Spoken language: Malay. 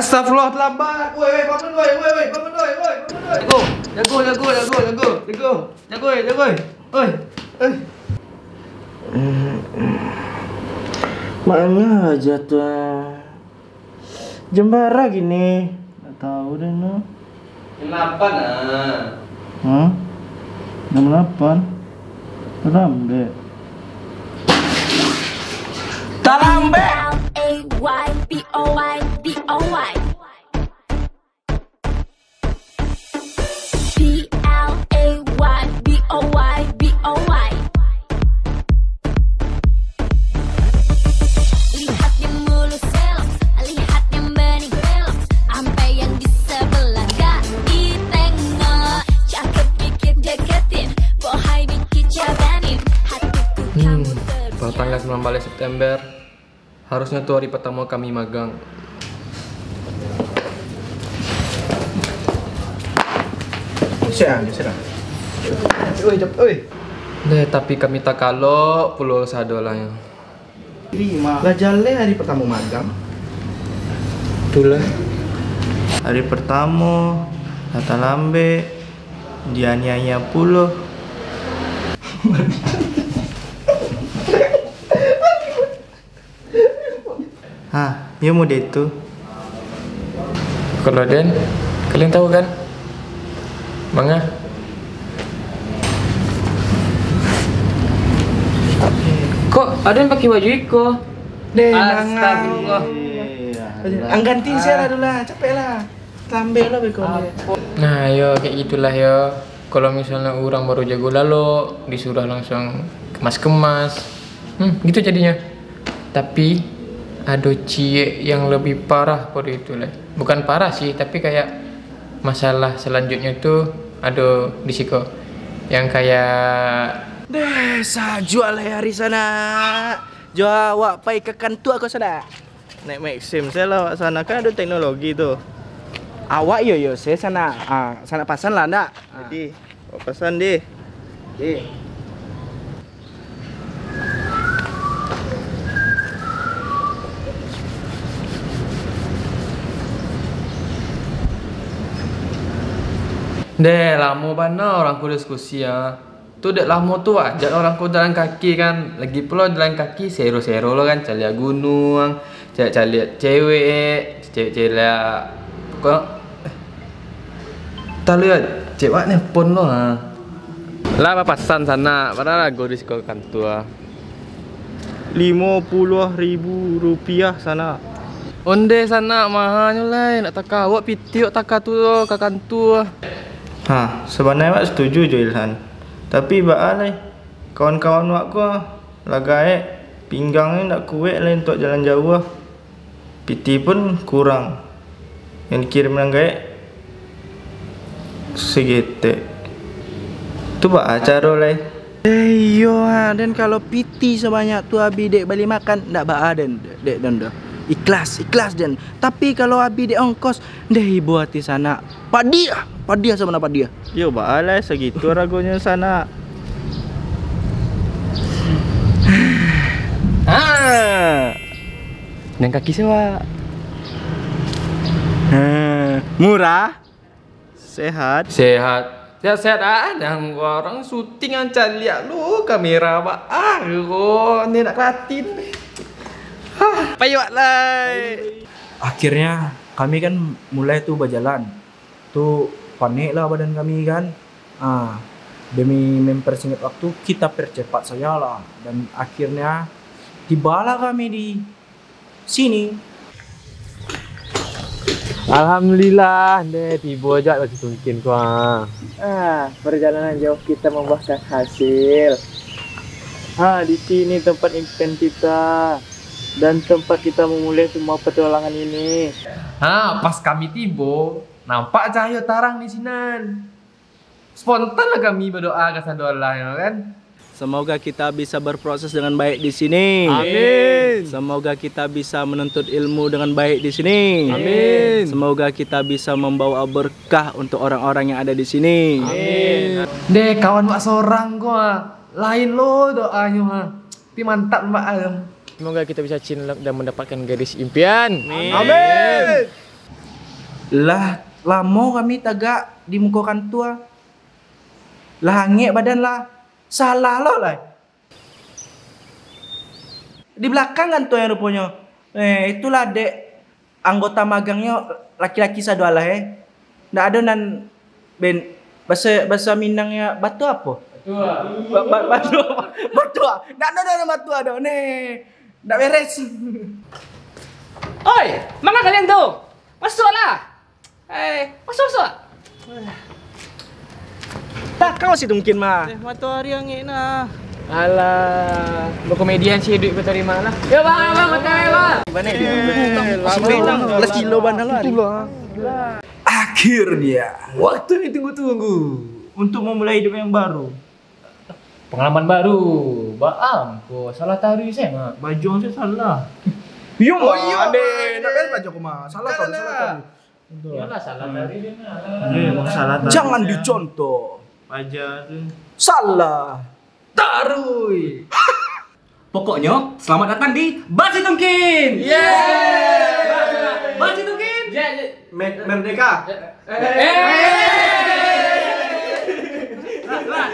Astagfirullah, terlambat. Woi, bangun woi, bangun woi. Jago. Oi. Mana aja tuh? Jembara gini. Nggak tahu deh no. Kenapa nah? Hah? 68. Talambe. Talambe. P-L-A-Y-B-O-Y-B-O-Y. P-L-A-Y-B-O-Y-B-O-Y. Lihat yang mulus selok, lihat yang bening belok, sampai yang di sebelah gak ditengok. Cakep dikit deketin, bohai dikit jabanin, hatiku kamu Pada tanggal 19 September harusnya tuh hari pertama kami magang. Geser. Oi. Deh, tapi kami tak kalau pulau sadolanya. Terima. Lah jalan hari pertama magang. Itulah. Hari pertama Tata lambe dianiaya puluh. Hah, ya mau deh itu. Kalau Den, kalian tahu kan? Manga? Kok ada yang pakai baju Iko? Deh, Astagfirullah. Anggantin saya lah dulu lah, capek lah. Lambe lah bekon. Nah, yo kayak gitulah yo. Kalau misalnya orang baru jago lalu disuruh langsung kemas-kemas. Gitu jadinya. Tapi ada cie yang lebih parah pada itu lah. Bukan parah sih, tapi kayak masalah selanjutnya tuh ada di siko yang kayak Deh, sa jual hari sana. Jual wak pai ke kantor aku sana. Naik Maxim saya lah wak sana kan ada teknologi tuh. Awak yo saya sana. Sana pasan lah ndak? Jadi, wak pasan deh. deh lama bana orang ku diskusi ya. Tu dek lama tu ajak orang ku jalan kaki kan. Lagi pula jalan kaki sero-sero lo kan, cari gunung, cari cewek kok tak lihat cewek ni pun lo ha. Lah apa pasan sana, padahal aku di sekolah kantor. 50.000 rupiah sana. Onde sana mahalnya lah, nak takah awak pitiuk takah tu ke kantor. Sebenarnya wak setuju jo Ilhan. Tapi baalai kawan-kawan wak ku lagae pinggangnya nak kuat lah untuk jalan jauh. PT pun kurang. Yang kirim langgae segitu. Tu ba acara lah. Yo dan kalau PT sebanyak tu abi dek balik makan ndak ba dan dek dan dah. Ikhlas dan. Tapi kalau abi dek ongkos deh ibu hati sana. Padia sama padia. Yo ba alai segitu ragonya sana. Nang kaki sewa. Murah. Sehat. Sehat yang orang syuting yang lihat lu kamera pak. Ni nak kelatin. Payuak lah. Akhirnya kami kan mulai tuh berjalan. Tuh panik lah badan kami kan. Demi mempersingkat waktu kita percepat saja lah. Dan akhirnya tibalah kami di sini. Alhamdulillah deh tiba aja masih mungkin kau. Perjalanan jauh kita membuahkan hasil. Di sini tempat impian kita dan tempat kita memulai semua petualangan ini. Pas kami tiba, nampak cahaya tarang di sinan. Spontan lah kami berdoa ke Allah ya kan. Semoga kita bisa berproses dengan baik di sini. Amin. Semoga kita bisa menuntut ilmu dengan baik di sini. Amin. Semoga kita bisa membawa berkah untuk orang-orang yang ada di sini. Amin. Deh kawan mak seorang gua. Lain lo doanya. Tapi mantap mbak. Semoga kita bisa cinlok dan mendapatkan gadis impian. Amin. Lah, lama kami tagak di muka kantua. Lah hangit badan lah. Salah lo lah. Di belakang kan tuh yang rupanya. Itulah dek anggota magangnya laki-laki sadua lah Nggak ada nan ben bahasa Minangnya batu apa? Batu. Nggak ada batu ada. Nggak beres. Oi, mana kalian tuh? Masuklah. Masuk. Tak kau sih mungkin mah. Matahari yang enak. Alah, berkomedian sih duit kau terima lah. Ya bang, bang. Mana dia? Lagi kilo bandar lah. Itulah. Akhirnya waktu yang tunggu-tunggu untuk memulai hidup yang baru. Pengalaman baru. Baam, kau salah taruh saya. Baju saya salah. Iya, Nak bel baju aku mah. Salah kau. Iyalah salah taruh dia. Salah. Jangan dicontoh. Aja tuh. Salah. Taruh. Pokoknya selamat datang di Basi Tungkin. Basi Tungkin. Merdeka. Lah.